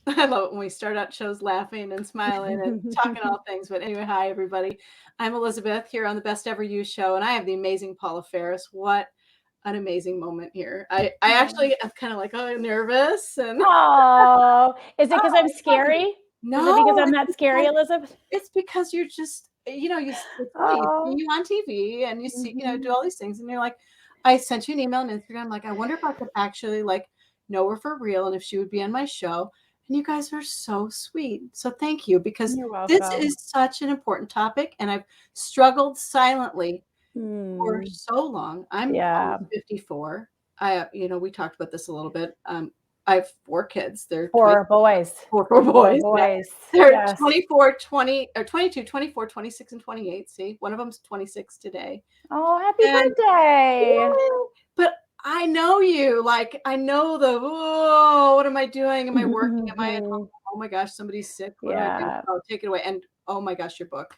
I love it when we start out shows laughing and smiling and talking all things. But anyway, hi everybody. I'm Elizabeth here on the Best Ever You show, and I have the amazing Paula Faris. What an amazing moment here. I actually am kind of like, oh, nervous and Oh, is it because I'm oh, scary? Is it because no, I'm it's that scary, because Elizabeth? you're just, it's funny. You see Oh, you on TV and you see, do mhm. all these things, and you're like, I sent you an email on Instagram, like, I wonder if I could actually like know her for real and if she would be on my show. And you guys are so sweet. So thank you, because You're this welcome. is such an important topic, and I've struggled silently for Hmm. so long. I'm Yeah, almost 54. We talked about this a little bit. I have four kids. They're 20, 4 boys. four 4 boys. Yeah. boys. They're Yes. 24, 20, or 22, 24, 26, and 28. See, one of them's 26 today. Oh, happy And birthday. yeah, but I know you. Like, I know what am I doing? Am I working? Am I at home? Oh my gosh, somebody's sick. What do I do? Yeah. Oh, take it away. And oh my gosh, your book.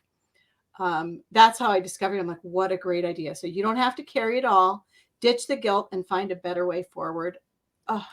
That's how I discovered it. I'm like, what a great idea. So you don't have to carry it all. Ditch the guilt and find a better way forward. Oh,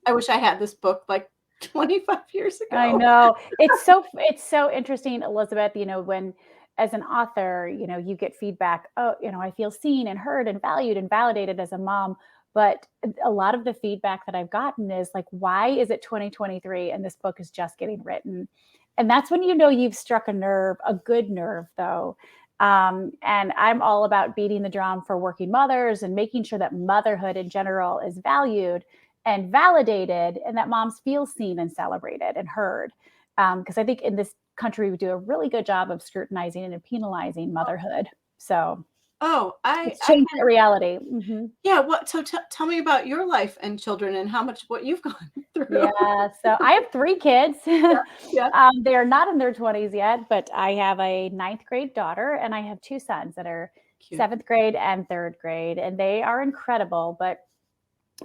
I wish I had this book like 25 years I ago. know. It's so interesting, Elizabeth, when as an author, you get feedback, oh, I feel seen and heard and valued and validated as a mom. But a lot of the feedback that I've gotten is like, why is it 2023 and this book is just getting written? And that's when you've struck a nerve, a good nerve, though. And I'm all about beating the drum for working mothers and making sure that motherhood in general is valued and validated, and that moms feel seen and celebrated and heard. Because I think in this country, we do a really good job of scrutinizing and penalizing motherhood. So Oh, it's I changed can. that reality. Hmm. Yeah. What? So tell me about your life and children and what you've gone through. Yeah. So I have 3 kids. Yeah. Yeah. They are not in their 20s yet, but I have a ninth grade daughter and I have 2 sons that are Cute. seventh grade and third grade, and they are incredible. But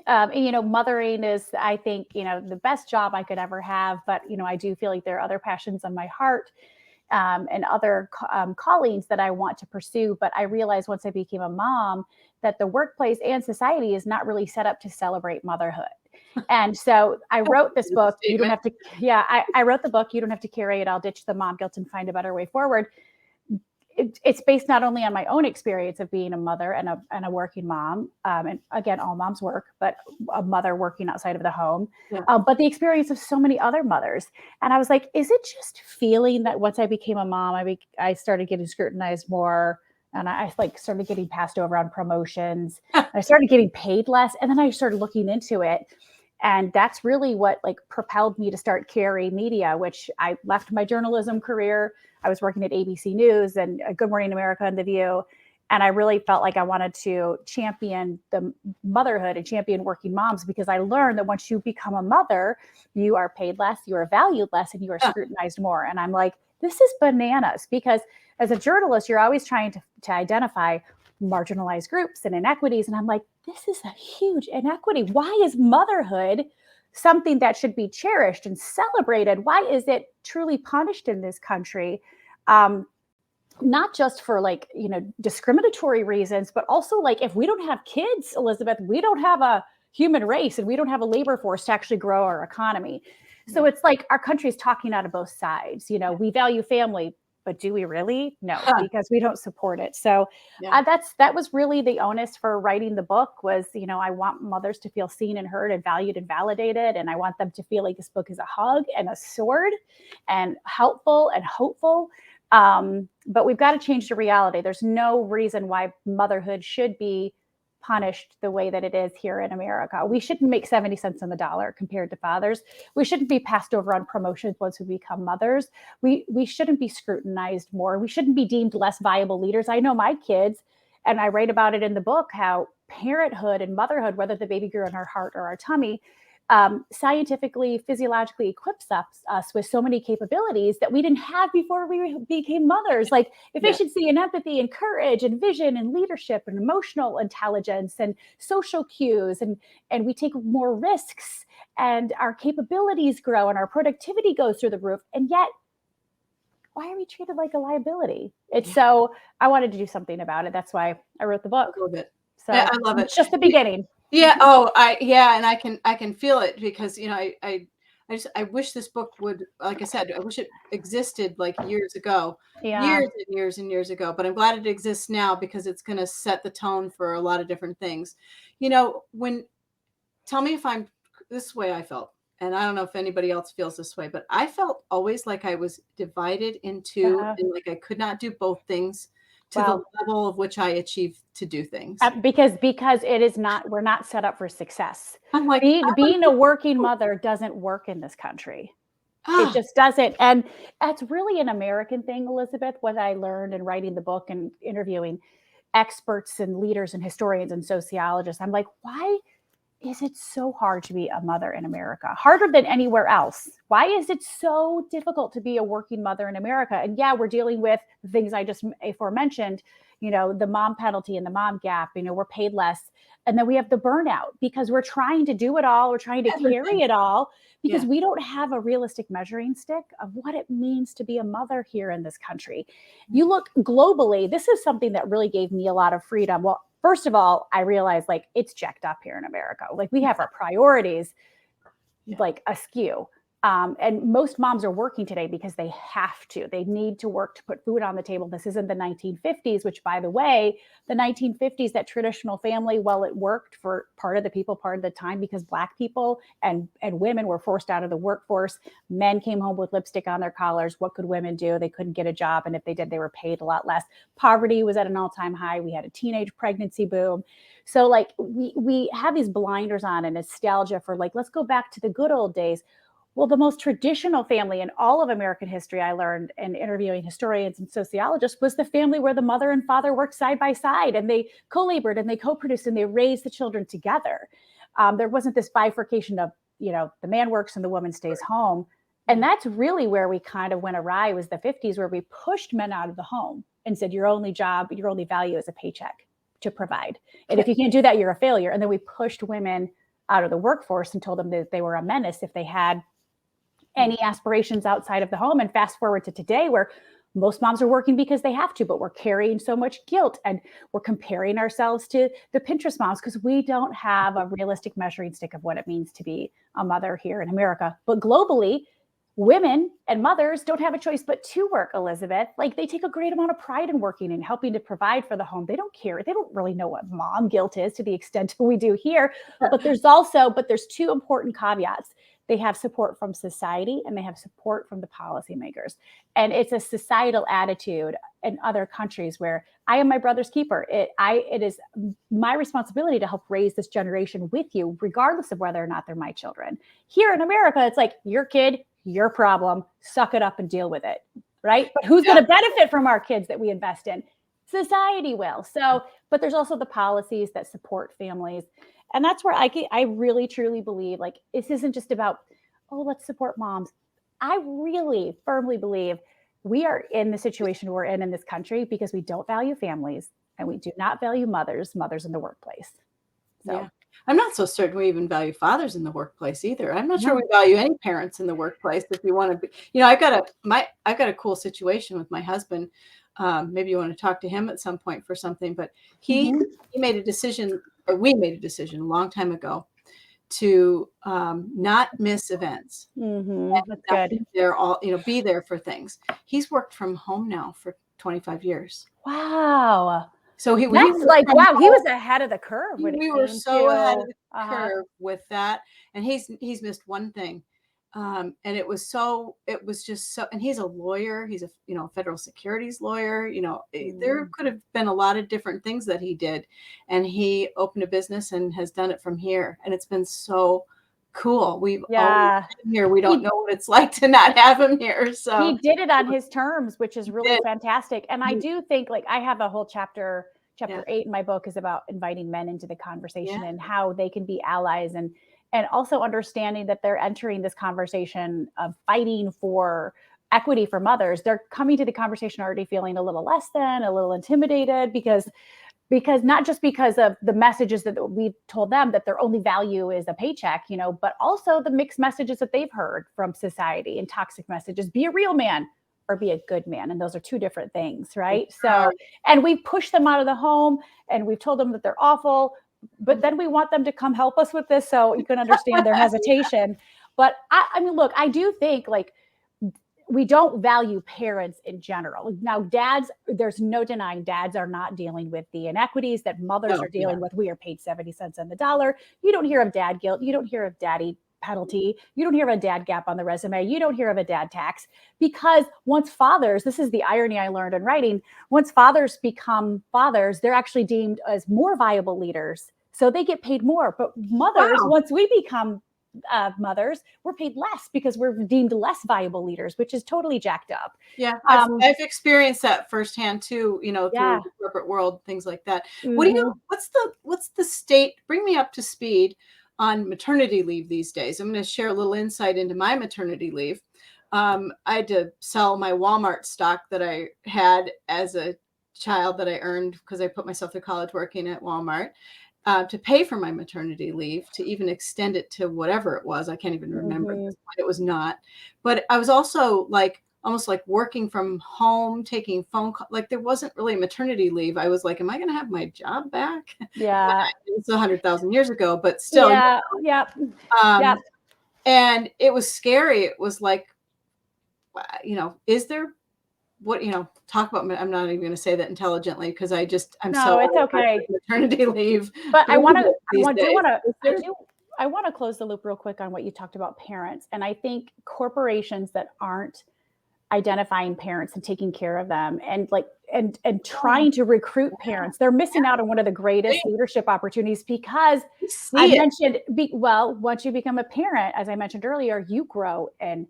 mothering is, I think, the best job I could ever have. But, I do feel like there are other passions on my heart, and other callings that I want to pursue. But I realized once I became a mom that the workplace and society is not really set up to celebrate motherhood. And so I wrote this It's a book. You don't statement. have to, yeah, I wrote the book. You don't have to carry it. I'll ditch the mom guilt and find a better way forward. It's based not only on my own experience of being a mother and a working mom, and again, all moms work, but a mother working outside of the home, Yeah. but the experience of so many other mothers. And I was like, is it just feeling that once I became a mom, I started getting scrutinized more, and I like started getting passed over on promotions. I started getting paid less, and then I started looking into it. And that's really what like propelled me to start Carey Media, which I left my journalism career. I was working at ABC News and Good Morning America and The View. And I really felt like I wanted to champion the motherhood and champion working moms, because I learned that once you become a mother, you are paid less, you are valued less, and you are Yeah. scrutinized more. And I'm like, this is bananas, because as a journalist, you're always trying to identify marginalized groups and inequities. And I'm like, this is a huge inequity. Why is motherhood something that should be cherished and celebrated? Why is it truly punished in this country? Um, Not just for like, discriminatory reasons, but also like if we don't have kids, Elizabeth, we don't have a human race and we don't have a labor force to actually grow our economy. So Yeah. it's like our country is talking out of both sides. We value family, but do we really? No, Huh. because we don't support it. So Yeah. that was really the onus for writing the book. Was I want mothers to feel seen and heard and valued and validated, and I want them to feel like this book is a hug and a sword, and helpful and hopeful. But we've got to change the reality. There's no reason why motherhood should be punished the way that it is here in America. We shouldn't make 70 cents on the dollar compared to fathers. We shouldn't be passed over on promotions once we become mothers. We shouldn't be scrutinized more. We shouldn't be deemed less viable leaders. I know my kids, and I write about it in the book, how parenthood and motherhood, whether the baby grew in our heart or our tummy, scientifically, physiologically equips us with so many capabilities that we didn't have before we became mothers, like Yeah. efficiency and empathy and courage and vision and leadership and emotional intelligence and social cues. And we take more risks, and our capabilities grow and our productivity goes through the roof. And yet, why are we treated like a liability? It's Yeah. so I wanted to do something about it. That's why I wrote the book. I love it. Yeah, So I love it. it's just the beginning. Yeah. Oh, yeah, and I can feel it because I wish this book would, like I said, I wish it existed like years ago, Yeah. years and years and years ago. But I'm glad it exists now because it's going to set the tone for a lot of different things. When tell me if I'm this way I felt. And I don't know if anybody else feels this way, but I felt always like I was divided into Uh, and like I could not do both things to the well, level of which I achieved to do things. because it is not, we're not set up for success. I'm like, I Being a want working to mother doesn't work in this country. It ah, just doesn't. And that's really an American thing, Elizabeth, what I learned in writing the book and interviewing experts and leaders and historians and sociologists. I'm like, why is it so hard to be a mother in America? Harder than anywhere else. Why is it so difficult to be a working mother in America? And yeah, we're dealing with the things I just aforementioned, the mom penalty and the mom gap, we're paid less. And then we have the burnout because we're trying to do it all. We're trying to everything. carry it all because Yeah. we don't have a realistic measuring stick of what it means to be a mother here in this country. You look globally, this is something that really gave me a lot of freedom. Well, first of all, I realized like it's jacked up here in America. Like we have our priorities Yeah. like askew. And most moms are working today because they have to. They need to work to put food on the table. This isn't the 1950s, which, by the way, the 1950s, that traditional family, well, it worked for part of the people, part of the time, because Black people and women were forced out of the workforce. Men came home with lipstick on their collars. What could women do? They couldn't get a job. And if they did, they were paid a lot less. Poverty was at an all-time high. We had a teenage pregnancy boom. So like we have these blinders on and nostalgia for like, let's go back to the good old days. Well, the most traditional family in all of American history, I learned in interviewing historians and sociologists, was the family where the mother and father worked side by side and they co-labored and they co-produced and they raised the children together. There wasn't this bifurcation of, the man works and the woman stays home. And that's really where we kind of went awry, was the 50s, where we pushed men out of the home and said, your only job, your only value is a paycheck to provide. And if you can't do that, you're a failure. And then we pushed women out of the workforce and told them that they were a menace if they had any aspirations outside of the home. And fast forward to today, where most moms are working because they have to, but we're carrying so much guilt and we're comparing ourselves to the Pinterest moms because we don't have a realistic measuring stick of what it means to be a mother here in America. But globally, women and mothers don't have a choice but to work, Elizabeth. Like they take a great amount of pride in working and helping to provide for the home. They don't care. They don't really know what mom guilt is to the extent we do here. But there's two important caveats. They have support from society and they have support from the policymakers. And it's a societal attitude in other countries where I am my brother's keeper. It is my responsibility to help raise this generation with you, regardless of whether or not they're my children. Here in America, it's like your kid, your problem, suck it up and deal with it. Right. But who's going to benefit from our kids that we invest in? Society will. So, but there's also the policies that support families. And that's where I really truly believe like this isn't just about, oh, let's support moms. I really firmly believe we are in the situation we're in this country because we don't value families and we do not value mothers in the workplace. So Yeah. I'm not so certain we even value fathers in the workplace either. I'm not sure no. we value any parents in the workplace. If you want to be, I've got a cool situation with my husband. Maybe you want to talk to him at some point for something, but he Mhm. made a decision, or we made a decision a long time ago to not miss events. That's Not good. be there for things. He's worked from home now for 25 years. Wow. So he That's worked like, from wow, he home. was ahead of the curve when it We were came so ahead of to the curve with that, and he's missed one thing, and it was just so. And he's a lawyer. He's a federal securities lawyer. There could have been a lot of different things that he did, and he opened a business and has done it from here, and it's been so cool. We've always yeah. been here. We don't He know what it's like to not have him here. So he did it on his terms, which is he really did. fantastic. And I do think like I have a whole chapter Yeah, 8 in my book is about inviting men into the conversation yeah, and how they can be allies and also understanding that they're entering this conversation of fighting for equity for mothers. They're coming to the conversation already feeling a little less than, a little intimidated because not just because of the messages that we've told them that their only value is a paycheck, but also the mixed messages that they've heard from society and toxic messages. Be a real man or be a good man. And those are two different things, right? So, and we push them out of the home and we've told them that they're awful, but then we want them to come help us with this. So you can understand their hesitation. But I mean, look, I do think like we don't value parents in general. Now, dads, there's no denying dads are not dealing with the inequities that mothers Oh, are yeah. dealing with. We are paid 70 cents on the dollar. You don't hear of dad guilt. You don't hear of daddy penalty. You don't hear of a dad gap on the resume. You don't hear of a dad tax, because once fathers, this is the irony I learned in writing, once fathers become fathers, they're actually deemed as more viable leaders. So they get paid more. But mothers, Wow. once we become mothers, we're paid less because we're deemed less viable leaders, which is totally jacked up. Yeah, Um, I've experienced that firsthand too, through yeah. the corporate world, things like that. Mhm. What's the state, bring me up to speed on maternity leave these days. I'm going to share a little insight into my maternity leave. I had to sell my Walmart stock that I had as a child that I earned because I put myself through college working at Walmart, to pay for my maternity leave, to even extend it to whatever it was. I can't even remember at Mhm. this point. It was not. But I was also like almost like working from home, taking phone calls. Like there wasn't really maternity leave. I was like, am I going to have my job back? Yeah. It's 100,000 years ago, but still, Yeah. Yep. Yep. um, and it was scary. It was like, is there what, talk about, I'm not even going to say that intelligently because I'm so No, it's out of okay. maternity leave But I want to, these do days. want to, Is I there? do, I want to close the loop real quick on what you talked about parents. And I think corporations that aren't identifying parents and taking care of them and like and Oh, trying to recruit parents, they're missing out on one of the they greatest leadership opportunities, because I see it. mentioned well, once you become a parent, as I mentioned earlier, you grow and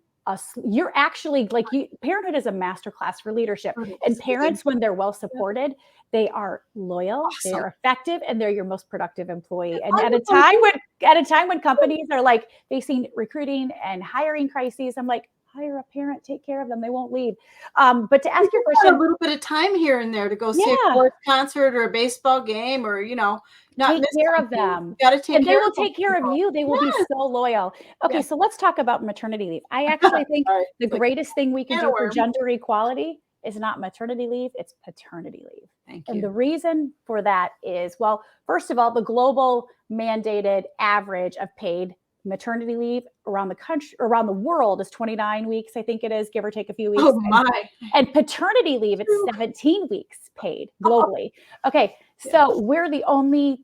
you're actually like parenthood is a masterclass for leadership. And See, parents, when they're well supported, they are loyal, they awesome. are effective, and they're your most productive employee. And I at a know. time when companies are like facing recruiting and hiring crises, I'm like, hire a parent, take care of them. They won't leave. But to You ask your just got a question, little bit of time here and there to go see a yeah, sports concert or a baseball game, or not take miss care of something. You them. got to take And they care will of those take care of people. you. They will be Yes, so loyal. Okay, yes. so let's talk about maternity leave. I actually think Sorry, the it's like greatest thing we can can of do for worms. gender equality is not maternity leave, it's paternity leave. Thank And you. the reason for that is, well, first of all, the global mandated average of paid maternity leave around the country, around the world, is 29 weeks, I think it is, give or take a few weeks. Oh my. And paternity leave, it's Whew. 17 weeks paid Oh, globally. Okay, yeah. so we're the only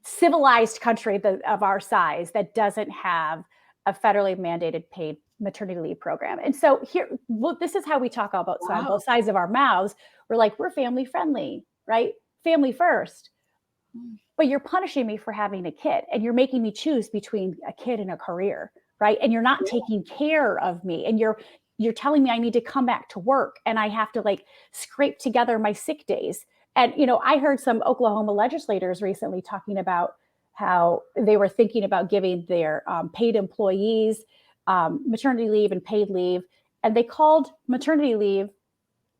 civilized country of our size that doesn't have a federally mandated paid maternity leave program. And so here, well, this is how we talk about Wow. both sides of our mouths. We're like, we're family friendly, right? Family first. Mm. But you're punishing me for having a kid, and you're making me choose between a kid and a career, right? And you're not Yeah. taking care of me, and you're telling me I need to come back to work, and I have to like scrape together my sick days. And I heard some Oklahoma legislators recently talking about how they were thinking about giving their paid employees maternity leave and paid leave, and they called maternity leave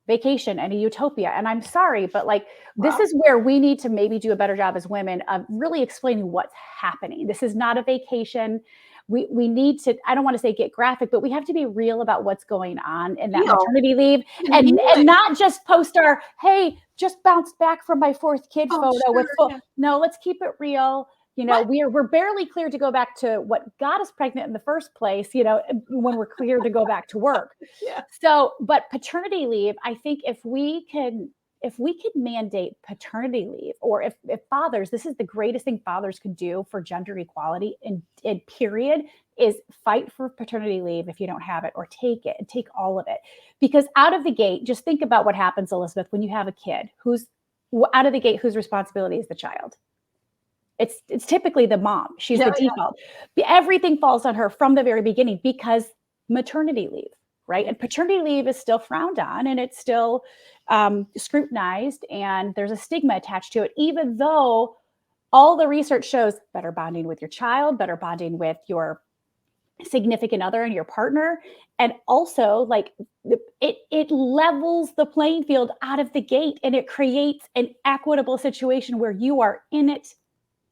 vacation and a utopia. And I'm sorry, but like this Wow. is where we need to maybe do a better job as women of really explaining what's happening. This is not a vacation. We need to, I don't want to say get graphic, but we have to be real about what's going on in that Heal maternity leave, and and healing. not just post our, hey, just bounced back from my fourth kid Oh, photo with sure. full. Yeah. No, let's keep it real. What? We're barely clear to go back to what got us pregnant in the first place, when we're clear to go back to work. Yeah. So, but paternity leave, I think if we could mandate paternity leave, or if fathers, this is the greatest thing fathers could do for gender equality in period, is fight for paternity leave if you don't have it, or take it and take all of it. Because out of the gate, just think about what happens, Elizabeth, when you have a kid who's out of the gate, whose responsibility is the child? It's typically the mom. She's Yeah. the Yeah. default. Everything falls on her from the very beginning because maternity leave, right? Yeah. And paternity leave is still frowned on, and it's still scrutinized, and there's a stigma attached to it, even though all the research shows better bonding with your child, better bonding with your significant other and your partner. And also, like, it levels the playing field out of the gate, and it creates an equitable situation where you are in it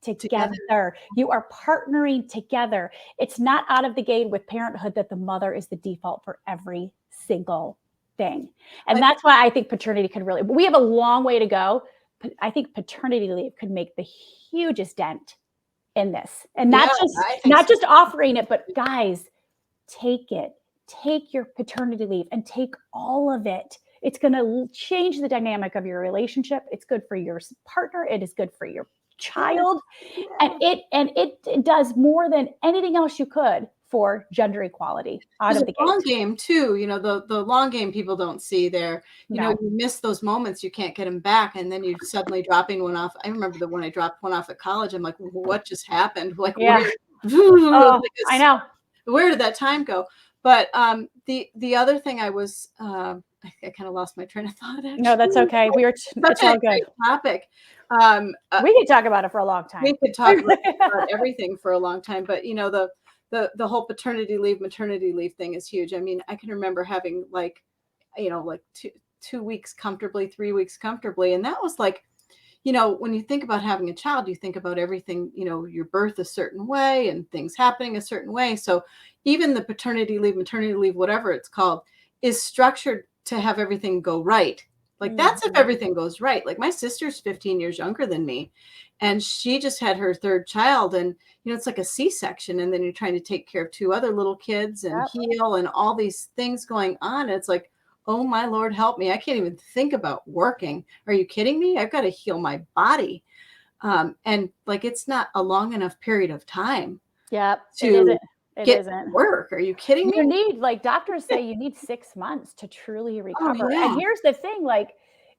Together. together. You are partnering together. It's not out of the gate with parenthood that the mother is the default for every single thing. And I, that's why I think paternity could really, we have a long way to go. But I think paternity leave could make the hugest dent in this. And Yeah, I think not so. just offering it, but guys, take it. Take your paternity leave and take all of it. It's going to change the dynamic of your relationship. It's good for your partner. It is good for your Yeah, child. And yeah. it does more than anything else you could for gender equality out There's of a the long gate. game too, the long game people don't see there. No. You miss those moments, you can't get them back, and then you're suddenly dropping one off. I remember that when I dropped one off at college, I'm like, "What just happened? Like, Yeah. where Oh, like I know. where did that time go?" But, the other thing I was, I kinda lost my train of thought No, that's actually. okay. Such It's a all good. great topic. Um, uh, We could talk about it for a long we time. could talk about everything for a long time, but, the whole paternity leave, maternity leave thing is huge. I mean, I can remember having, like, like 2 weeks comfortably, 3 weeks comfortably, and that was like, when you think about having a child, you think about everything, your birth a certain way and things happening a certain way. So even the paternity leave, maternity leave, whatever it's called, is structured to have everything go right. Like that's if Mhm. everything goes right. Like my sister's 15 years younger than me, and she just had her third child, and it's like a C-section, and then you're trying to take care of two other little kids and Yep. heal and all these things going on. It's like, oh my Lord, help me. I can't even think about working. Are you kidding me? I've got to heal my body. And like, it's not a long enough period of time Yep. It to isn't. It get to isn't. work. Are you kidding me? You need, like, doctors say you need 6 months to truly Oh, recover, and yeah. here's the thing, like,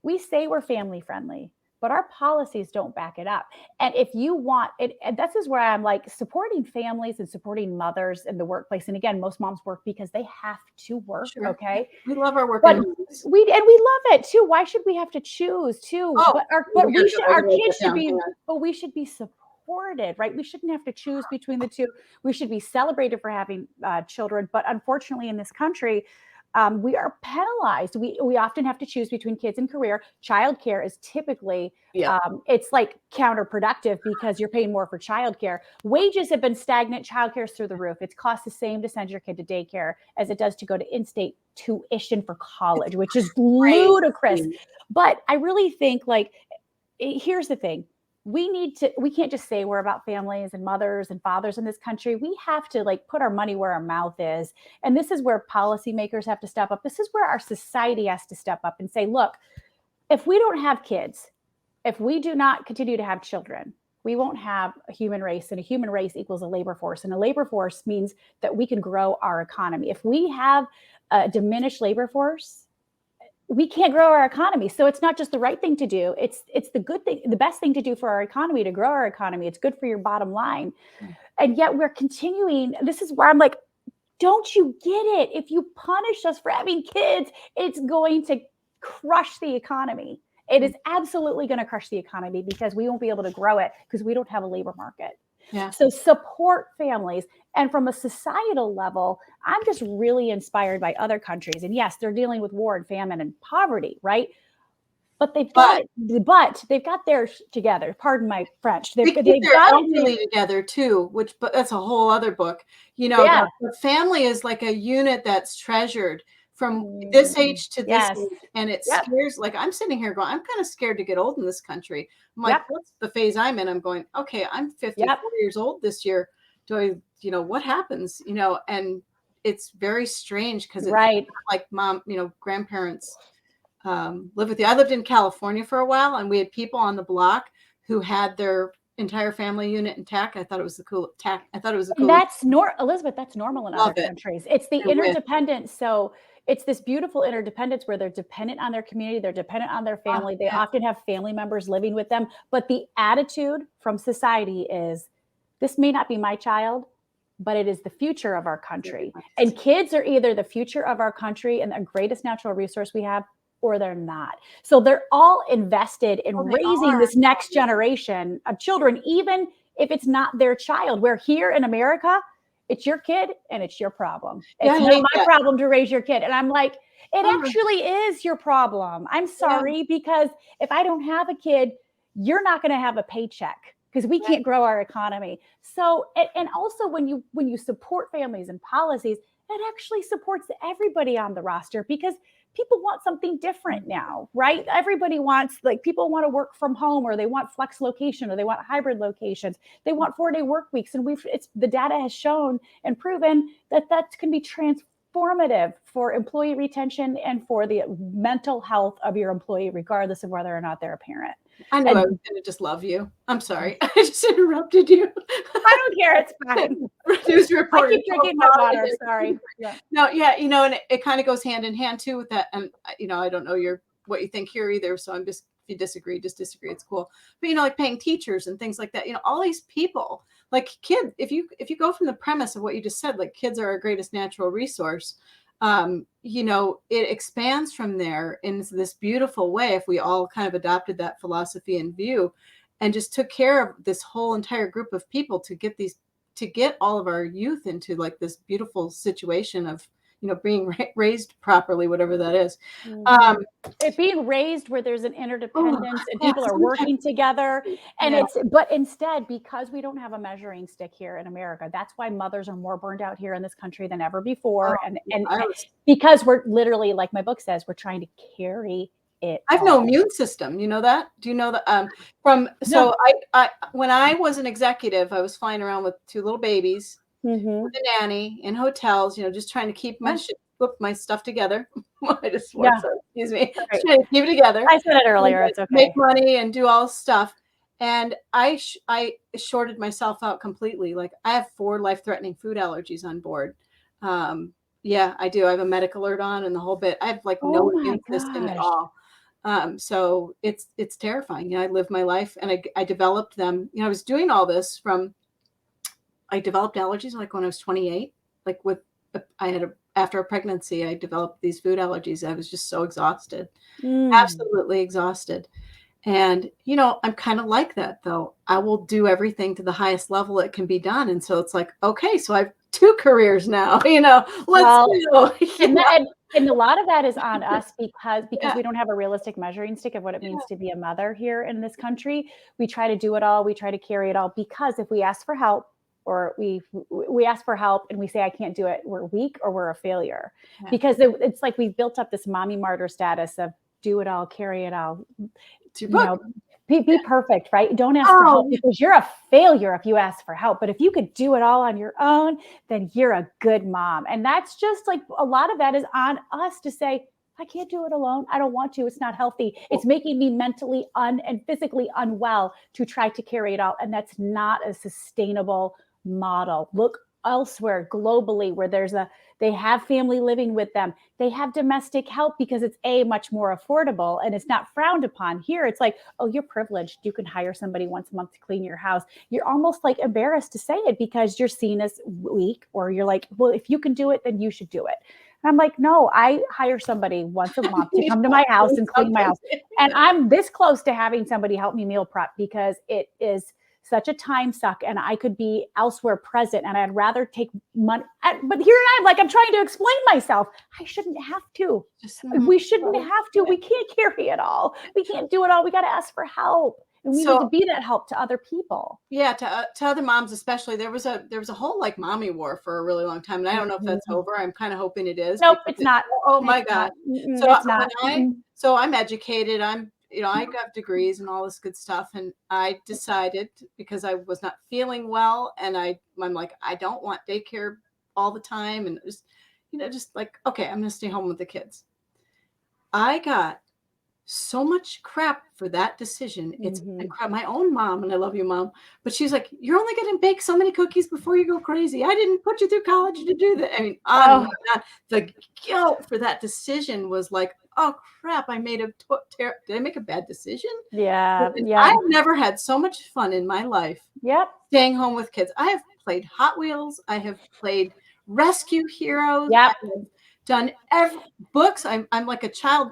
we say we're family friendly, but our policies don't back it up, and if you want it, and this is where I'm, like, supporting families and supporting mothers in the workplace, and again, most moms work because they have to work, Sure. okay? We love our But working moms. we love it too. Why should we have to choose too? Oh, But we gotta go. I our gotta kids get should down. Hang be, on. but we should be supported, right? We shouldn't have to choose between the two. We should be celebrated for having children. But unfortunately, in this country, we are penalized. We often have to choose between kids and career. Childcare is typically Yep. it's like counterproductive because you're paying more for childcare. Wages have been stagnant. Childcare is through the roof. It's cost the same to send your kid to daycare as it does to go to in-state tuition for It's college, which is ludicrous. crazy. But I really think, like, here's the thing. We can't just say we're about families and mothers and fathers in this country. We have to, like, put our money where our mouth is. And this is where policymakers have to step up. This is where our society has to step up and say, look, if we don't have kids, if we do not continue to have children, we won't have a human race, and a human race equals a labor force. And a labor force means that we can grow our economy. If we have a diminished labor force, we can't grow our economy. So it's not just the right thing to do. It's the good thing, the best thing to do for our economy, to grow our economy. It's good for your bottom line. Yeah. And yet we're continuing. This is where I'm like, don't you get it? If you punish us for having kids, it's going to crush the economy. It is absolutely going to crush the economy because we won't be able to grow it because we don't have a labor market. Yeah. So support families. And from a societal level, I'm just really inspired by other countries. And yes, they're dealing with war and famine and poverty, right? But they've got But it. But they've got theirs together. Pardon my French. they keep They've their got elderly it. together too, but that's a whole other book. Yeah. The family is like a unit that's treasured from this age to this Yes. age, and it Yep. scares. Like I'm sitting here going, I'm kind of scared to get old in this country. I'm like, Yep. what's the phase I'm in? I'm going, okay, I'm Yep. 54 years old this year. Do I, what happens? And it's very strange because it's Right. like mom, grandparents live with you. I lived in California for a while, and we had people on the block who had their entire family unit intact. I thought it was the cool tack. I thought it was the And coolest. Elizabeth, that's normal in Love other it. countries. It's the I wish. interdependence. So it's this beautiful interdependence where they're dependent on their community, they're dependent on their Oh, family. They yeah. often have family members living with them. But the attitude from society is, this may not be my child, but it is the future of our country. And kids are either the future of our country and the greatest natural resource we have, or they're not. So they're all invested in Oh, they raising are. this next generation of children, even if it's not their child. Where here in America, it's your kid and it's your problem. Yeah, It's I not hate my that. problem to raise your kid. And I'm like, it Oh, actually is your problem. I'm yeah, sorry, because if I don't have a kid, you're not going to have a paycheck because we right. can't grow our economy. So, and also when you support families and policies, it actually supports everybody on the roster, because people want something different now, right? Everybody wants, like, people want to work from home, or they want flex location, or they want hybrid locations. They want 4-day work weeks. And the data has shown and proven that can be transformative for employee retention and for the mental health of your employee, regardless of whether or not they're a parent. I knew I was going to just love you. I'm sorry. I just interrupted you. I don't care. It's fine. News reporter. I keep drinking my water. Sorry. Yeah. No, yeah, and it kind of goes hand in hand too with that. And I don't know what you think here either. So I'm just, if you disagree, just disagree. It's cool. But like paying teachers and things like that. All these people, like kids. If you go from the premise of what you just said, like kids are our greatest natural resource. It expands from there in this beautiful way if we all kind of adopted that philosophy and view and just took care of this whole entire group of people to get all of our youth into like this beautiful situation of being raised properly, whatever that is. It being raised where there's an interdependence and people are working together. And but instead, because we don't have a measuring stick here in America, that's why mothers are more burned out here in this country than ever before. And because we're literally, like my book says, we're trying to carry it. I have no immune system. You know that? Do you know that? So I when I was an executive, I was flying around with 2 little babies, with a nanny in hotels, just trying to keep my stuff together. I just swore, so excuse me. Right. Trying to keep it together. I said it earlier. It's okay. Make money and do all this stuff. And I shorted myself out completely. Like I have 4 life-threatening food allergies on board. Yeah, I do. I have a medic alert on and the whole bit. I have like no immune system at all. So it's terrifying. I lived my life and I developed them. I was doing all this I developed allergies like when I was 28. Like after a pregnancy, I developed these food allergies. I was just so exhausted, absolutely exhausted. And, I'm kind of like that though. I will do everything to the highest level it can be done. And so it's like, okay, so I have 2 careers now, let's go. And a lot of that is on us because we don't have a realistic measuring stick of what it means to be a mother here in this country. We try to do it all. We try to carry it all because if we ask for help, or we ask for help and we say, I can't do it, we're weak or we're a failure. Yeah. Because it's like we've built up this mommy martyr status of do it all, carry it all, be perfect, right? Don't ask for help because you're a failure if you ask for help. But if you could do it all on your own, then you're a good mom. And that's just like a lot of that is on us to say, I can't do it alone. I don't want to. It's not healthy. It's making me mentally and physically unwell to try to carry it out. And that's not a sustainable model. Look elsewhere globally where they have family living with them. They have domestic help because it's much more affordable and it's not frowned upon. Here, it's like, oh, you're privileged. You can hire somebody once a month to clean your house. You're almost like embarrassed to say it because you're seen as weak, or you're like, well, if you can do it, then you should do it. And I'm like, no, I hire somebody once a month to come to my house and clean my house. And I'm this close to having somebody help me meal prep because it is such a time suck and I could be elsewhere present and I'd rather take money. But here I'm trying to explain myself. I shouldn't have to. We shouldn't have to. We can't carry it all. We can't do it all. We got to ask for help. And we need to be that help to other people. Yeah, to other moms especially. There was a whole like mommy war for a really long time, and I don't know if that's over. I'm kind of hoping it is. Nope, it's not. Oh my God! So it's not. So I'm educated. I got degrees and all this good stuff, and I decided because I was not feeling well, and I'm like, I don't want daycare all the time, and just like, okay, I'm gonna stay home with the kids. I got so much crap for that decision. It's my own mom, and I love you, Mom, but she's like, you're only going to bake so many cookies before you go crazy. I didn't put you through college to do that. I mean, the guilt for that decision was like, oh crap, I made did I make a bad decision? Yeah. I've never had so much fun in my life. Yep. Staying home with kids. I have played Hot Wheels. I have played Rescue Heroes. Yep. I have done books. I'm like a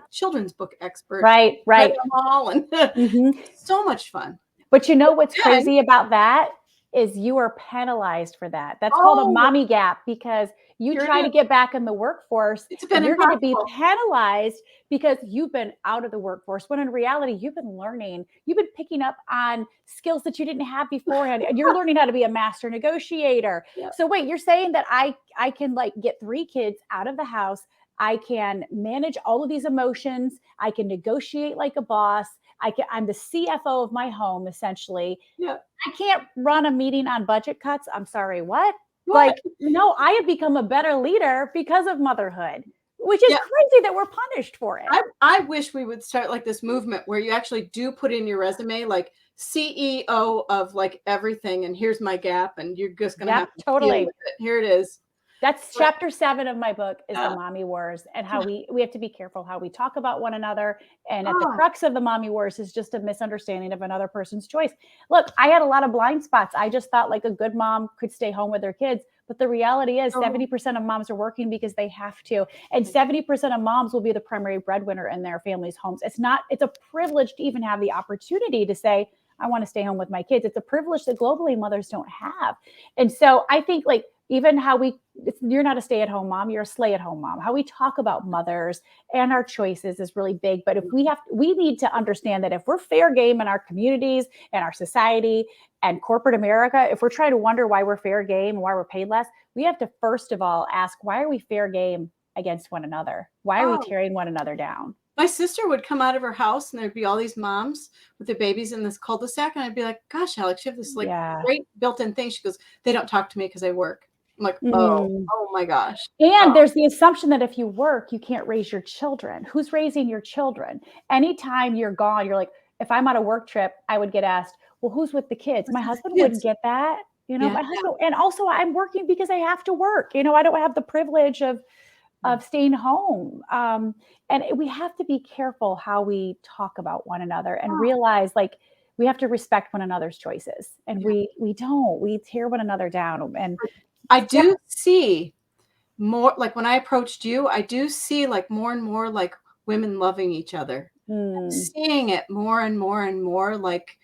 children's book expert. Right. Read them all and so much fun. But you know what's crazy about that is you are penalized for that. That's called a mommy gap because you try to get back in the workforce and you're going to be penalized because you've been out of the workforce when in reality you've been learning, you've been picking up on skills that you didn't have beforehand and you're learning how to be a master negotiator. Yep. So wait, you're saying that I can like get 3 kids out of the house. I can manage all of these emotions. I can negotiate like a boss. I'm the CFO of my home, essentially. Yeah. I can't run a meeting on budget cuts. I'm sorry, what? What? Like, no, I have become a better leader because of motherhood, which is Yeah. crazy that we're punished for it. I wish we would start like this movement where you actually do put in your resume, like CEO of like everything, and here's my gap, and you're just gonna Yep, have to deal totally. with it. Here it is. That's But, chapter 7 of my book is the yeah. mommy wars, and how we have to be careful how we talk about one another. And at the Oh, crux of the mommy wars is just a misunderstanding of another person's choice. Look, I had a lot of blind spots. I just thought like a good mom could stay home with their kids. But the reality is oh, 70% of moms are working because they have to. And 70% of moms will be the primary breadwinner in their family's homes. It's a privilege to even have the opportunity to say, I want to stay home with my kids. It's a privilege that globally mothers don't have. And so I think like even how you're not a stay-at-home mom, you're a slay-at-home mom. How we talk about mothers and our choices is really big. But if we need to understand that if we're fair game in our communities and our society and corporate America, if we're trying to wonder why we're fair game and why we're paid less, we have to first of all ask, why are we fair game against one another? Why are we oh. tearing one another down? My sister would come out of her house and there'd be all these moms with their babies in this cul-de-sac. And I'd be like, gosh, Alex, you have this like Yeah. great built-in thing. She goes, they don't talk to me because I work. I'm like, Mm. oh my gosh. And Oh, there's the assumption that if you work, you can't raise your children. Who's raising your children? Anytime you're gone, you're like, if I'm on a work trip, I would get asked, well, who's with the kids? My husband wouldn't kids. get that. Yeah. My husband, and also I'm working because I have to work. I don't have the privilege of staying home. And we have to be careful how we talk about one another and Oh, realize like we have to respect one another's choices. And yeah. we tear one another down. And I do see more like when I approached you, I do see like more and more like women loving each other. I'm mm, seeing it more and more and more like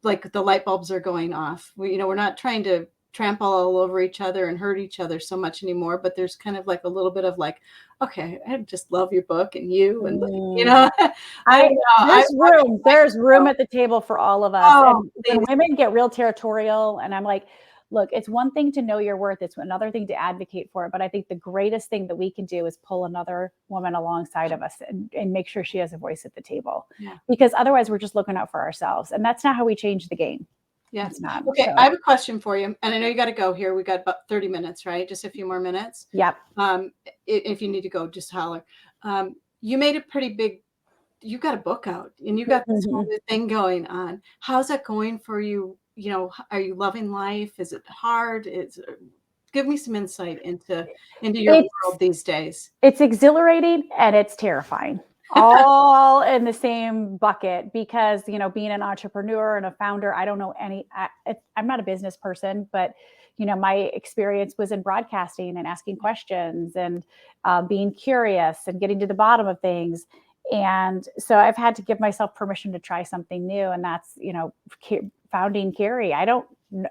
the light bulbs are going off. We're not trying to trample all over each other and hurt each other so much anymore, but there's kind of like a little bit of like, okay, I just love your book and you and like, mm. I don't know. There's room at the table for all of us. Oh, And when please. women get real territorial, and I'm like, look, it's one thing to know your worth, it's another thing to advocate for it. But I think the greatest thing that we can do is pull another woman alongside of us and make sure she has a voice at the table. Yeah. Because otherwise we're just looking out for ourselves. And that's not how we change the game. Yeah. It's not. Okay, So I have a question for you, and I know you got to go here. We got about 30 minutes, right? Just a few more minutes. yep. If you need to go, just holler. You made a pretty big. You got a book out, and you got this whole new thing going on. How's that going for you? Are you loving life? Is it hard? Give me some insight into your It's world these days. It's exhilarating and it's terrifying, all in the same bucket because, being an entrepreneur and a founder, I don't know I'm not a business person, but, my experience was in broadcasting and asking questions and being curious and getting to the bottom of things. And so I've had to give myself permission to try something new. And that's, founding Carrie. I don't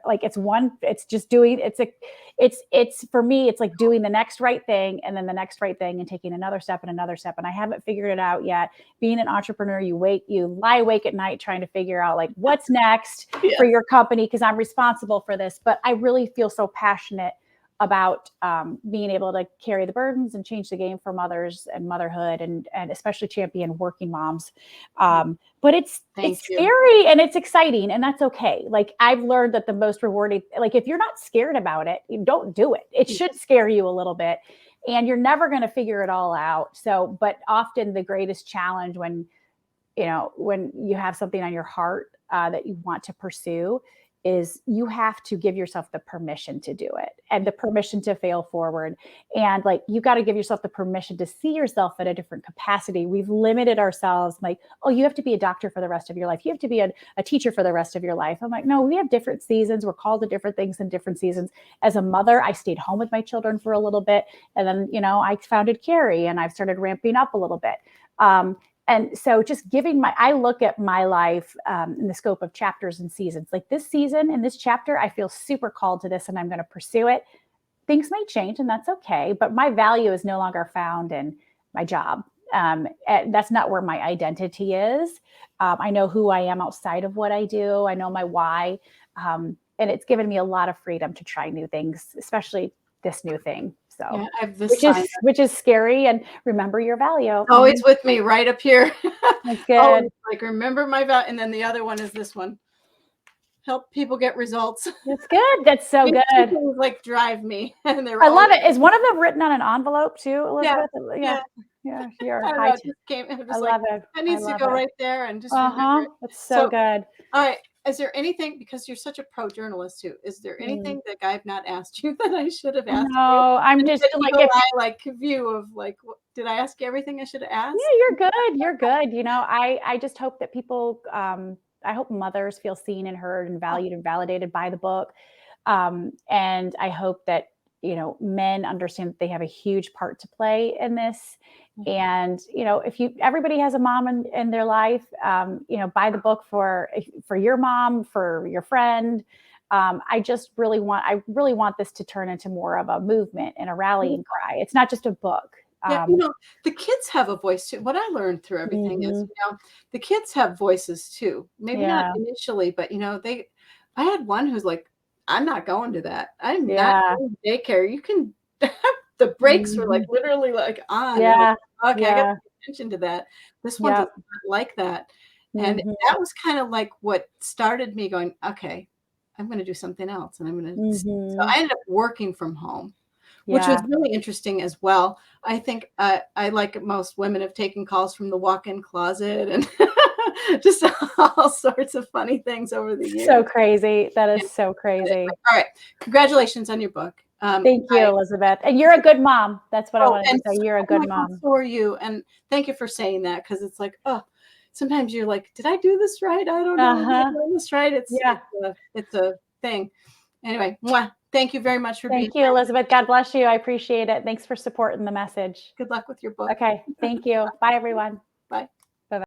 like it's just doing it's for me, it's like doing the next right thing and then the next right thing and taking another step and another step. And I haven't figured it out yet. Being an entrepreneur, you lie awake at night trying to figure out like what's next Yes. for your company because I'm responsible for this. But I really feel so passionate about being able to carry the burdens and change the game for mothers and motherhood and especially champion working moms. But it's Thank you. scary and it's exciting and that's okay. Like I've learned that the most rewarding, like if you're not scared about it, you don't do it. It should scare you a little bit and you're never going to figure it all out. So, but often the greatest challenge when you have something on your heart that you want to pursue is you have to give yourself the permission to do it and the permission to fail forward. And like, you got to give yourself the permission to see yourself at a different capacity. We've limited ourselves like, oh, you have to be a doctor for the rest of your life. You have to be a teacher for the rest of your life. I'm like, no, we have different seasons. We're called to different things in different seasons. As a mother, I stayed home with my children for a little bit. And then, I founded Carrie and I've started ramping up a little bit. And so just I look at my life in the scope of chapters and seasons. Like this season and this chapter, I feel super called to this and I'm going to pursue it. Things may change and that's okay. But my value is no longer found in my job. And that's not where my identity is. I know who I am outside of what I do. I know my why. And it's given me a lot of freedom to try new things, especially this new thing. So, Yeah, I have this sign which is scary. And remember your value. always with me right up here. That's good. Always, like, remember my value. And then the other one is this one. Help people get results. That's good. That's so These two good. things, like, drive me. And they're I love always, it. Is one of them written on an envelope too, yeah, Elizabeth? yeah. Yeah. You're I don't know. high. It just came. It I was like, love it. that I needs to love go it. right there and just remember it. That's so So, good. all right. Is there anything, because you're such a pro journalist too, is there anything that I've not asked you that I should have asked you? No, I'm And just the like, eagle eye, like, view of like, did I ask you everything I should have asked? yeah, you're good. You're good. I just hope that people, I hope mothers feel seen and heard and valued and validated by the book. And I hope that, men understand that they have a huge part to play in this. And, if everybody has a mom in their life, buy the book for your mom, for your friend. I really want this to turn into more of a movement and a rallying cry. It's not just a book. Yeah, the kids have a voice too. What I learned through everything is, Mhm. the kids have voices too. Maybe not Yeah. initially, but I had one who's like, I'm not going to that. I'm not Yeah. going to daycare. You can, the brakes were like Mhm. literally like on. They're like, Yeah. okay, I got to Yeah. pay attention to that. This one does Yep. not like that. And Mhm. that was kind of like what started me going, okay, I'm going to do something else. And so Mhm. I ended up working from home, which was Yeah. really interesting as well. I think I, like most women, have taken calls from the walk-in closet and just all sorts of funny things over the years. So crazy. That And is so crazy. all right, congratulations on your book. Thank you, Elizabeth. And you're a good mom. That's what I wanted to And say. You're a oh good my God, mom. so are you. And thank you for saying that, because it's like, oh, sometimes you're like, did I do this right? I don't know. Am I Uh-huh. doing this right? Yeah. It's a thing. Anyway, mwah, thank you very much for being Thank you, here. Elizabeth. God bless you. I appreciate it. Thanks for supporting the message. Good luck with your book. Okay. Thank you. Bye, everyone. Bye.